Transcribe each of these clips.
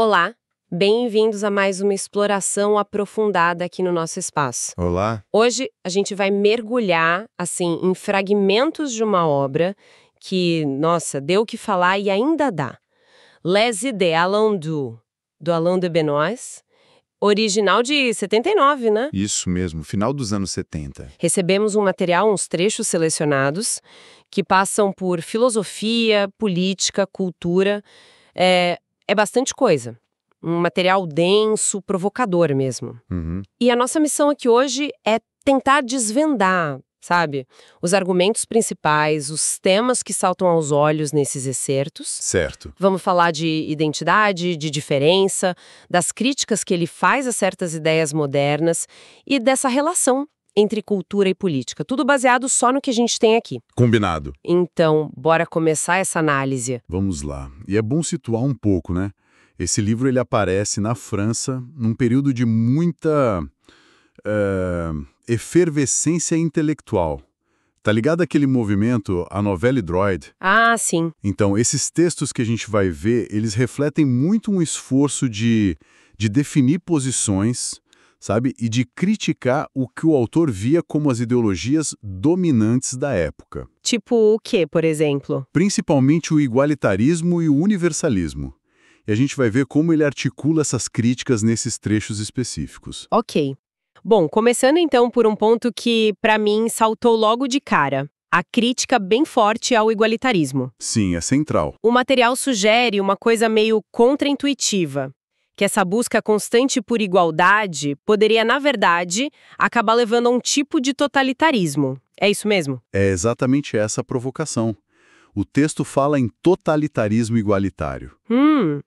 Olá, bem-vindos a mais uma exploração aprofundada aqui no nosso espaço. Olá. Hoje a gente vai mergulhar, assim, em fragmentos de uma obra que, nossa, deu o que falar e ainda dá. Les Idées Alain do Alain de Benoist, original de 79, né? Isso mesmo, final dos anos 70. Recebemos um material, uns trechos selecionados, que passam por filosofia, política, cultura. É bastante coisa. Um material denso, provocador mesmo. Uhum. E a nossa missão aqui hoje é tentar desvendar, sabe? Os argumentos principais, os temas que saltam aos olhos nesses excertos. Certo. Vamos falar de identidade, de diferença, das críticas que ele faz a certas ideias modernas e dessa relação entre cultura e política. Tudo baseado só no que a gente tem aqui. Combinado. Então, bora começar essa análise. Vamos lá. E é bom situar um pouco, né? Esse livro ele aparece na França num período de muita efervescência intelectual. Tá ligado aquele movimento, a Nouvelle Droite? Ah, sim. Então, esses textos que a gente vai ver, eles refletem muito um esforço de definir posições, sabe? E de criticar o que o autor via como as ideologias dominantes da época. Tipo o quê, por exemplo? Principalmente o igualitarismo e o universalismo. E a gente vai ver como ele articula essas críticas nesses trechos específicos. Ok. Bom, começando então por um ponto que, pra mim, saltou logo de cara. A crítica bem forte ao igualitarismo. Sim, é central. O material sugere uma coisa meio contraintuitiva. Que essa busca constante por igualdade poderia, na verdade, acabar levando a um tipo de totalitarismo. É isso mesmo? É exatamente essa a provocação. O texto fala em totalitarismo igualitário.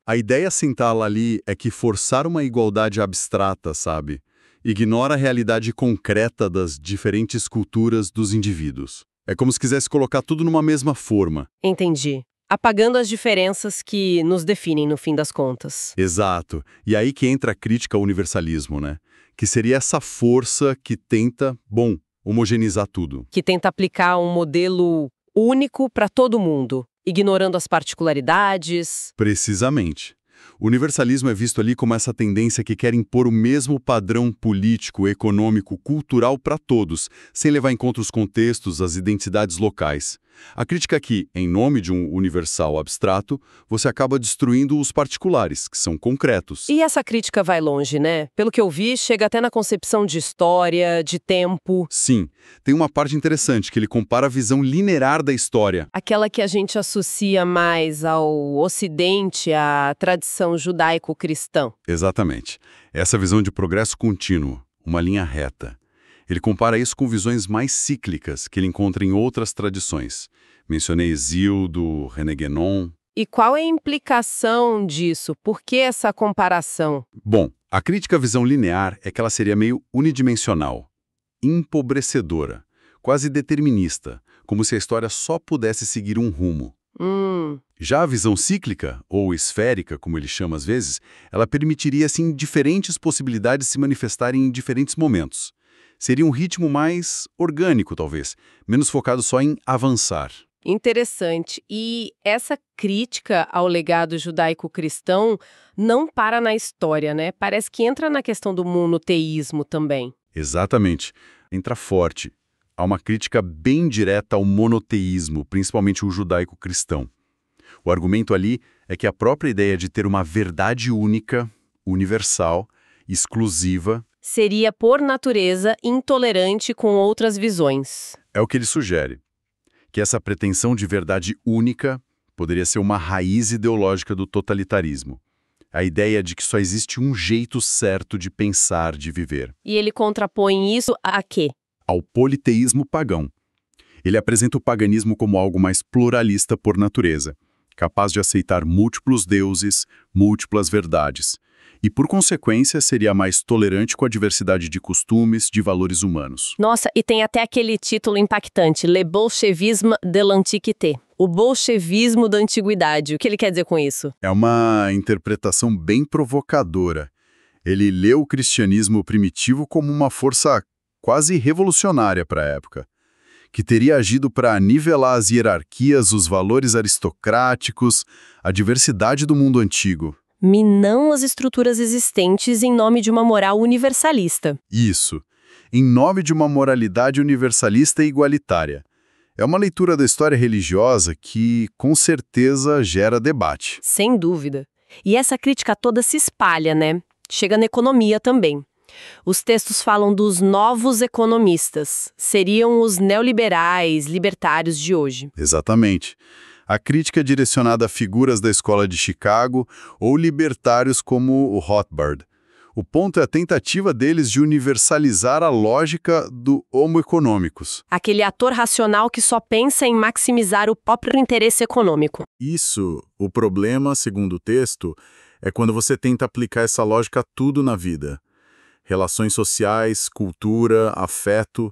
A ideia central ali é que forçar uma igualdade abstrata, sabe, ignora a realidade concreta das diferentes culturas dos indivíduos. É como se quisesse colocar tudo numa mesma forma. Entendi. Apagando as diferenças que nos definem no fim das contas. Exato. E aí que entra a crítica ao universalismo, né? Que seria essa força que tenta, homogeneizar tudo. Que tenta aplicar um modelo único para todo mundo, ignorando as particularidades. Precisamente. O universalismo é visto ali como essa tendência que quer impor o mesmo padrão político, econômico, cultural para todos, sem levar em conta os contextos, as identidades locais. A crítica aqui, em nome de um universal abstrato, você acaba destruindo os particulares, que são concretos. E essa crítica vai longe, né? Pelo que eu vi, chega até na concepção de história, de tempo. Sim, tem uma parte interessante que ele compara a visão linear da história. Aquela que a gente associa mais ao Ocidente, à tradição judaico-cristã. Exatamente. Essa visão de progresso contínuo, uma linha reta. Ele compara isso com visões mais cíclicas que ele encontra em outras tradições. Mencionei Hesíodo, René Guénon. E qual é a implicação disso? Por que essa comparação? Bom, a crítica à visão linear é que ela seria meio unidimensional, empobrecedora, quase determinista, como se a história só pudesse seguir um rumo. Já a visão cíclica, ou esférica, como ele chama às vezes, ela permitiria, assim, diferentes possibilidades se manifestarem em diferentes momentos. Seria um ritmo mais orgânico, talvez, menos focado só em avançar. Interessante. E essa crítica ao legado judaico-cristão não para na história, né? Parece que entra na questão do monoteísmo também. Exatamente. Entra forte. Há uma crítica bem direta ao monoteísmo, principalmente o judaico-cristão. O argumento ali é que a própria ideia de ter uma verdade única, universal, exclusiva, seria, por natureza, intolerante com outras visões. é o que ele sugere. Que essa pretensão de verdade única poderia ser uma raiz ideológica do totalitarismo. A ideia de que só existe um jeito certo de pensar, de viver. E ele contrapõe isso a quê? Ao politeísmo pagão. Ele apresenta o paganismo como algo mais pluralista por natureza, capaz de aceitar múltiplos deuses, múltiplas verdades, e, por consequência, seria mais tolerante com a diversidade de costumes, de valores humanos. Nossa, e tem até aquele título impactante, Le Bolchevisme de l'Antiquité. O bolchevismo da antiguidade. O que ele quer dizer com isso? É uma interpretação bem provocadora. Ele lê o cristianismo primitivo como uma força quase revolucionária para a época, que teria agido para nivelar as hierarquias, os valores aristocráticos, a diversidade do mundo antigo. minam as estruturas existentes em nome de uma moral universalista. Isso, em nome de uma moralidade universalista e igualitária. É uma leitura da história religiosa que, com certeza, gera debate. Sem dúvida. E essa crítica toda se espalha, né? Chega na economia também. Os textos falam dos novos economistas. Seriam os neoliberais, libertários de hoje. Exatamente. A crítica é direcionada a figuras da escola de Chicago ou libertários como o Rothbard. O ponto é a tentativa deles de universalizar a lógica do homo economicus. Aquele ator racional que só pensa em maximizar o próprio interesse econômico. Isso, o problema, segundo o texto, é quando você tenta aplicar essa lógica a tudo na vida. Relações sociais, cultura, afeto,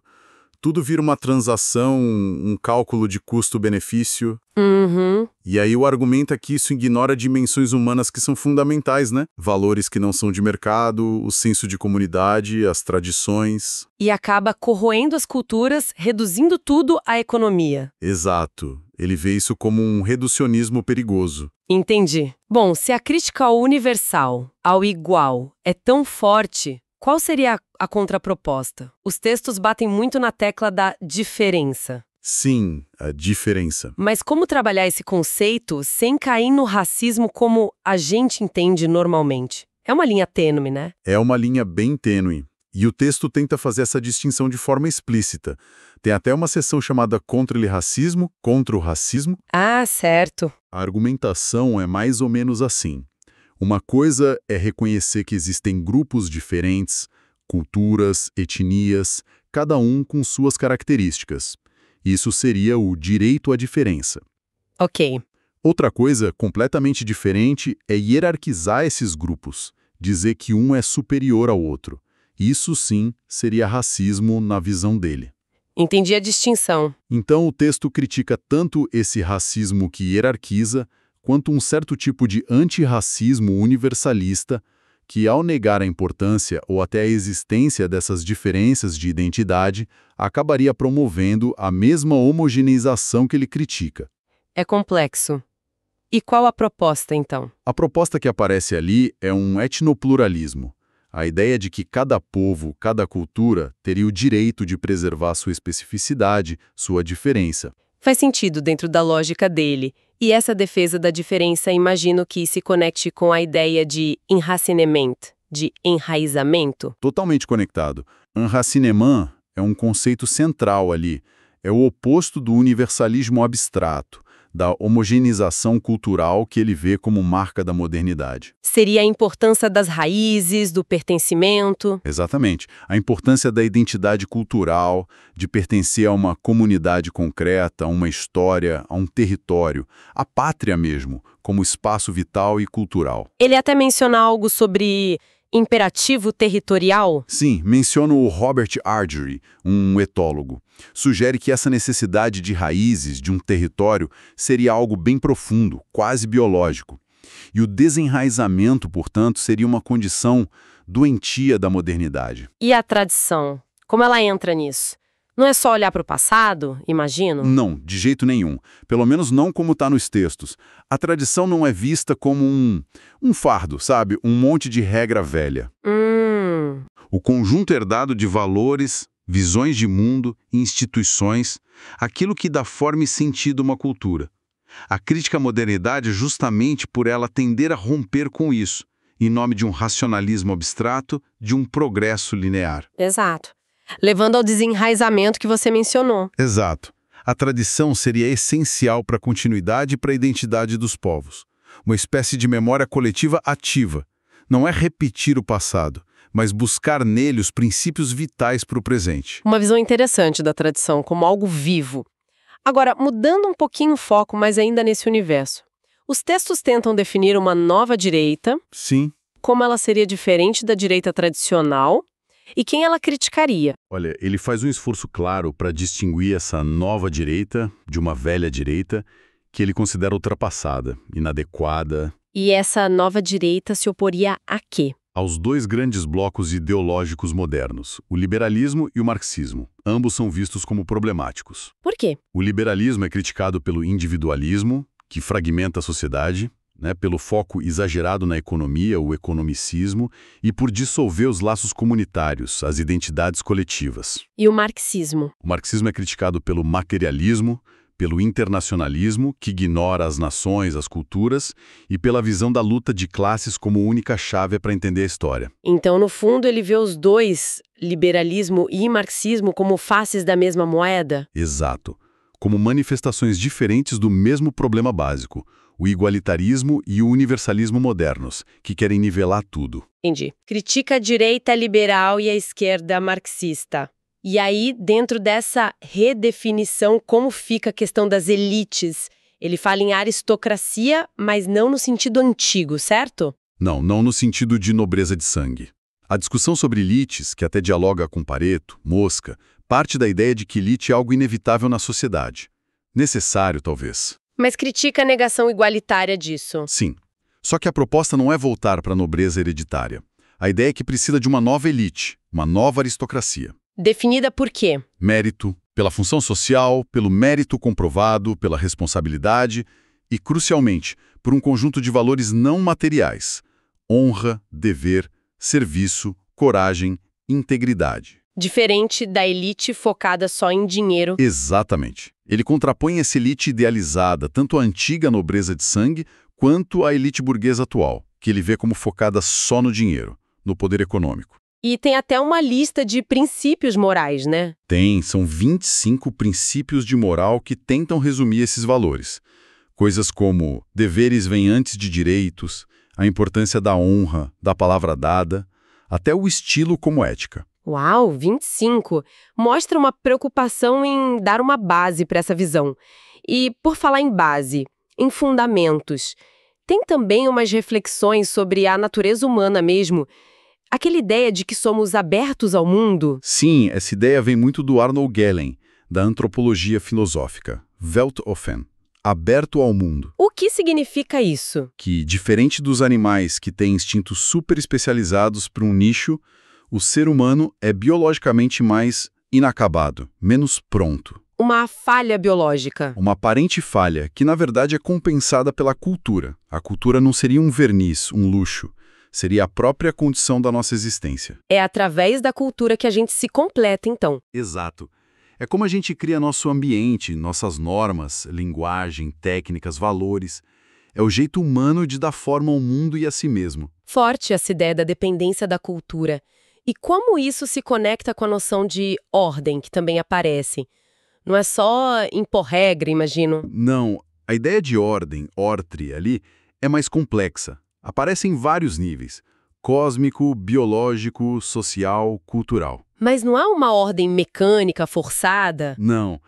tudo vira uma transação, um cálculo de custo-benefício. Uhum. E aí o argumento é que isso ignora dimensões humanas que são fundamentais, né? Valores que não são de mercado, o senso de comunidade, as tradições. E acaba corroendo as culturas, reduzindo tudo à economia. Exato. Ele vê isso como um reducionismo perigoso. Entendi. Bom, se a crítica ao universal, ao igual, é tão forte, qual seria a contraproposta? Os textos batem muito na tecla da diferença. Sim, a diferença. Mas como trabalhar esse conceito sem cair no racismo como a gente entende normalmente? É uma linha tênue, né? É uma linha bem tênue. E o texto tenta fazer essa distinção de forma explícita. Tem até uma seção chamada Contra o Racismo, Contra o Racismo. Ah, certo. A argumentação é mais ou menos assim. Uma coisa é reconhecer que existem grupos diferentes, culturas, etnias, cada um com suas características. Isso seria o direito à diferença. Ok. Outra coisa completamente diferente é hierarquizar esses grupos, dizer que um é superior ao outro. Isso sim seria racismo na visão dele. Entendi a distinção. Então o texto critica tanto esse racismo que hierarquiza, quanto um certo tipo de antirracismo universalista que, ao negar a importância ou até a existência dessas diferenças de identidade, acabaria promovendo a mesma homogeneização que ele critica. É complexo. E qual a proposta, então? A proposta que aparece ali é um etnopluralismo. A ideia de que cada povo, cada cultura, teria o direito de preservar sua especificidade, sua diferença. Faz sentido dentro da lógica dele. E essa defesa da diferença, imagino que se conecte com a ideia de enracinement, de enraizamento. Totalmente conectado. Enracinement é um conceito central ali. É o oposto do universalismo abstrato, da homogeneização cultural que ele vê como marca da modernidade. Seria a importância das raízes, do pertencimento. Exatamente. A importância da identidade cultural, de pertencer a uma comunidade concreta, a uma história, a um território, a pátria mesmo, como espaço vital e cultural. Ele até menciona algo sobre imperativo territorial? Sim, menciona o Robert Argery, um etólogo. Sugere que essa necessidade de raízes, de um território, seria algo bem profundo, quase biológico. E o desenraizamento, portanto, seria uma condição doentia da modernidade. E a tradição? Como ela entra nisso? Não é só olhar para o passado, imagino? Não, de jeito nenhum. Pelo menos não como está nos textos. A tradição não é vista como um fardo, sabe? Um monte de regra velha. O conjunto herdado de valores, visões de mundo, instituições, aquilo que dá forma e sentido a uma cultura. A crítica à modernidade é justamente por ela tender a romper com isso, em nome de um racionalismo abstrato, de um progresso linear. Exato. Levando ao desenraizamento que você mencionou. Exato. A tradição seria essencial para a continuidade e para a identidade dos povos. Uma espécie de memória coletiva ativa. Não é repetir o passado, mas buscar nele os princípios vitais para o presente. Uma visão interessante da tradição, como algo vivo. Agora, mudando um pouquinho o foco, mas ainda nesse universo. Os textos tentam definir uma nova direita. Sim. Como ela seria diferente da direita tradicional. E quem ela criticaria? Olha, ele faz um esforço claro para distinguir essa nova direita de uma velha direita que ele considera ultrapassada, inadequada. E essa nova direita se oporia a quê? Aos dois grandes blocos ideológicos modernos, o liberalismo e o marxismo. Ambos são vistos como problemáticos. Por quê? O liberalismo é criticado pelo individualismo, que fragmenta a sociedade, né, pelo foco exagerado na economia, o economicismo, e por dissolver os laços comunitários, as identidades coletivas. E o marxismo? O marxismo é criticado pelo materialismo, pelo internacionalismo, que ignora as nações, as culturas, e pela visão da luta de classes como única chave para entender a história. Então, no fundo, ele vê os dois, liberalismo e marxismo, como faces da mesma moeda? Exato. Como manifestações diferentes do mesmo problema básico, o igualitarismo e o universalismo modernos, que querem nivelar tudo. Entendi. Critica a direita liberal e a esquerda marxista. E aí, dentro dessa redefinição, como fica a questão das elites? Ele fala em aristocracia, mas não no sentido antigo, certo? Não no sentido de nobreza de sangue. A discussão sobre elites, que até dialoga com Pareto, Mosca, parte da ideia de que elite é algo inevitável na sociedade. Necessário, talvez. Mas critica a negação igualitária disso. Sim. Só que a proposta não é voltar para a nobreza hereditária. A ideia é que precisa de uma nova elite, uma nova aristocracia. Definida por quê? Mérito, pela função social, pelo mérito comprovado, pela responsabilidade e, crucialmente, por um conjunto de valores não materiais: honra, dever, serviço, coragem, integridade. Diferente da elite focada só em dinheiro. Exatamente. Ele contrapõe essa elite idealizada, tanto a antiga nobreza de sangue, quanto a elite burguesa atual, que ele vê como focada só no dinheiro, no poder econômico. E tem até uma lista de princípios morais, né? São 25 princípios de moral que tentam resumir esses valores. Coisas como deveres vêm antes de direitos, a importância da honra, da palavra dada, até o estilo como ética. Uau, 25! Mostra uma preocupação em dar uma base para essa visão. E, por falar em base, em fundamentos, tem também umas reflexões sobre a natureza humana mesmo. Aquela ideia de que somos abertos ao mundo? Sim, essa ideia vem muito do Arnold Gehlen, da antropologia filosófica, Weltoffen, aberto ao mundo. O que significa isso? Que, diferente dos animais que têm instintos super especializados para um nicho, o ser humano é biologicamente mais inacabado, menos pronto. Uma falha biológica. Uma aparente falha, que na verdade é compensada pela cultura. A cultura não seria um verniz, um luxo. Seria a própria condição da nossa existência. É através da cultura que a gente se completa, então. Exato. É como a gente cria nosso ambiente, nossas normas, linguagem, técnicas, valores. É o jeito humano de dar forma ao mundo e a si mesmo. Forte essa ideia da dependência da cultura. E como isso se conecta com a noção de ordem, que também aparece? Não é só impor regra, imagino. Não. A ideia de ordem, ordre, ali, é mais complexa. Aparece em vários níveis: cósmico, biológico, social, cultural. Mas não há uma ordem mecânica, forçada? Não.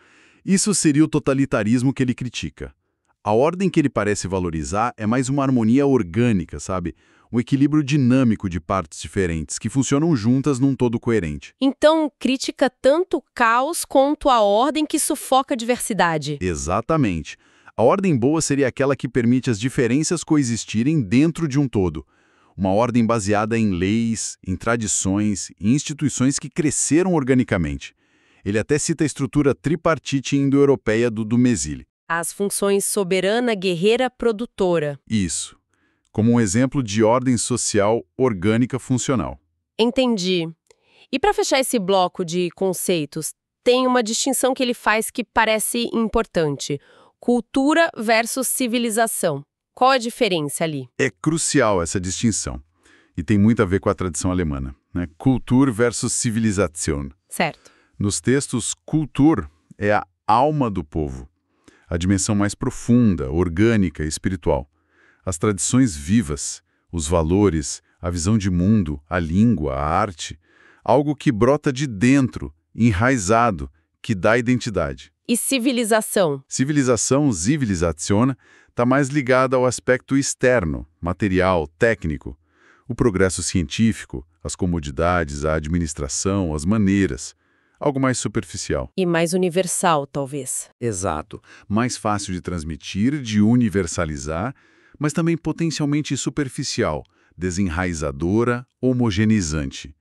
Isso seria o totalitarismo que ele critica. A ordem que ele parece valorizar é mais uma harmonia orgânica, sabe? Um equilíbrio dinâmico de partes diferentes que funcionam juntas num todo coerente. Então, critica tanto o caos quanto a ordem que sufoca a diversidade. Exatamente. A ordem boa seria aquela que permite as diferenças coexistirem dentro de um todo. Uma ordem baseada em leis, em tradições e instituições que cresceram organicamente. Ele até cita a estrutura tripartite indo-europeia do Dumézil. As funções soberana, guerreira, produtora. Isso. Como um exemplo de ordem social orgânica funcional. Entendi. E para fechar esse bloco de conceitos, tem uma distinção que ele faz que parece importante. Cultura versus civilização. Qual a diferença ali? É crucial essa distinção. E tem muito a ver com a tradição alemã, né? Kultur versus Civilisation. Certo. Nos textos, Kultur é a alma do povo. A dimensão mais profunda, orgânica e espiritual. As tradições vivas, os valores, a visão de mundo, a língua, a arte. Algo que brota de dentro, enraizado, que dá identidade. E civilização? Civilização, Zivilisation, está mais ligada ao aspecto externo, material, técnico. O progresso científico, as comodidades, a administração, as maneiras. Algo mais superficial. E mais universal, talvez. Exato. Mais fácil de transmitir, de universalizar, mas também potencialmente superficial, desenraizadora, homogeneizante.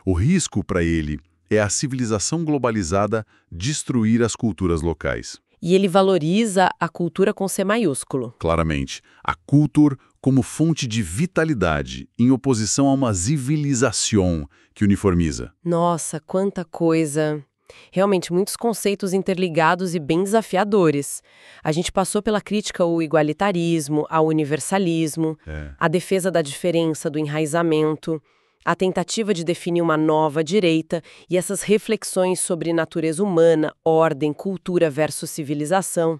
O risco para ele é a civilização globalizada destruir as culturas locais. E ele valoriza a cultura com C maiúsculo. Claramente, a cultura como fonte de vitalidade, em oposição a uma civilização que uniformiza. Nossa, quanta coisa! Realmente, muitos conceitos interligados e bem desafiadores. A gente passou pela crítica ao igualitarismo, ao universalismo, a defesa da diferença, do enraizamento, a tentativa de definir uma nova direita e essas reflexões sobre natureza humana, ordem, cultura versus civilização.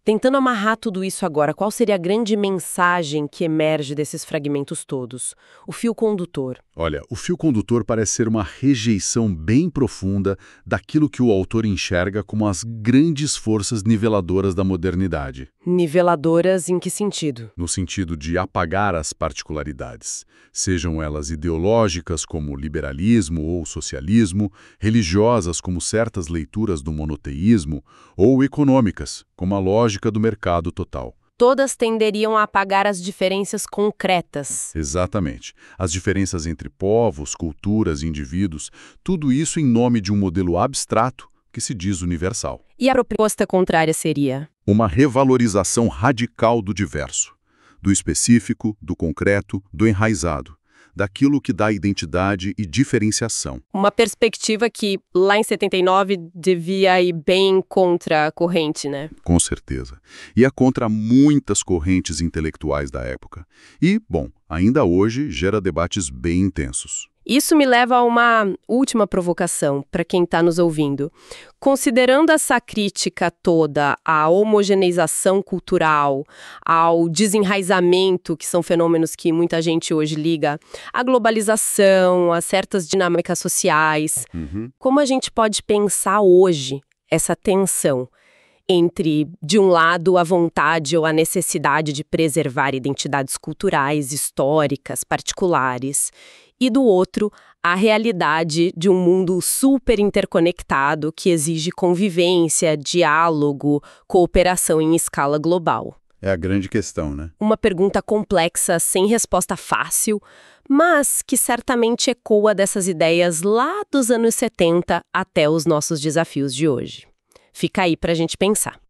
Tentando amarrar tudo isso agora, qual seria a grande mensagem que emerge desses fragmentos todos? O fio condutor. Olha, o fio condutor parece ser uma rejeição bem profunda daquilo que o autor enxerga como as grandes forças niveladoras da modernidade. Niveladoras em que sentido? No sentido de apagar as particularidades, sejam elas ideológicas como liberalismo ou socialismo, religiosas como certas leituras do monoteísmo, ou econômicas, como a lógica do mercado total. Todas tenderiam a apagar as diferenças concretas. Exatamente. As diferenças entre povos, culturas e indivíduos, tudo isso em nome de um modelo abstrato que se diz universal. E a proposta contrária seria? Uma revalorização radical do diverso, do específico, do concreto, do enraizado, daquilo que dá identidade e diferenciação. Uma perspectiva que, lá em 79, devia ir bem contra a corrente, né? Com certeza. E é contra muitas correntes intelectuais da época. E, bom, ainda hoje gera debates bem intensos. Isso me leva a uma última provocação para quem está nos ouvindo. Considerando essa crítica toda à homogeneização cultural, ao desenraizamento, que são fenômenos que muita gente hoje liga, à globalização, a certas dinâmicas sociais, como a gente pode pensar hoje essa tensão entre, de um lado, a vontade ou a necessidade de preservar identidades culturais, históricas, particulares, e do outro, a realidade de um mundo super interconectado que exige convivência, diálogo, cooperação em escala global. É a grande questão, né? Uma pergunta complexa, sem resposta fácil, mas que certamente ecoa dessas ideias lá dos anos 70 até os nossos desafios de hoje. Fica aí pra gente pensar.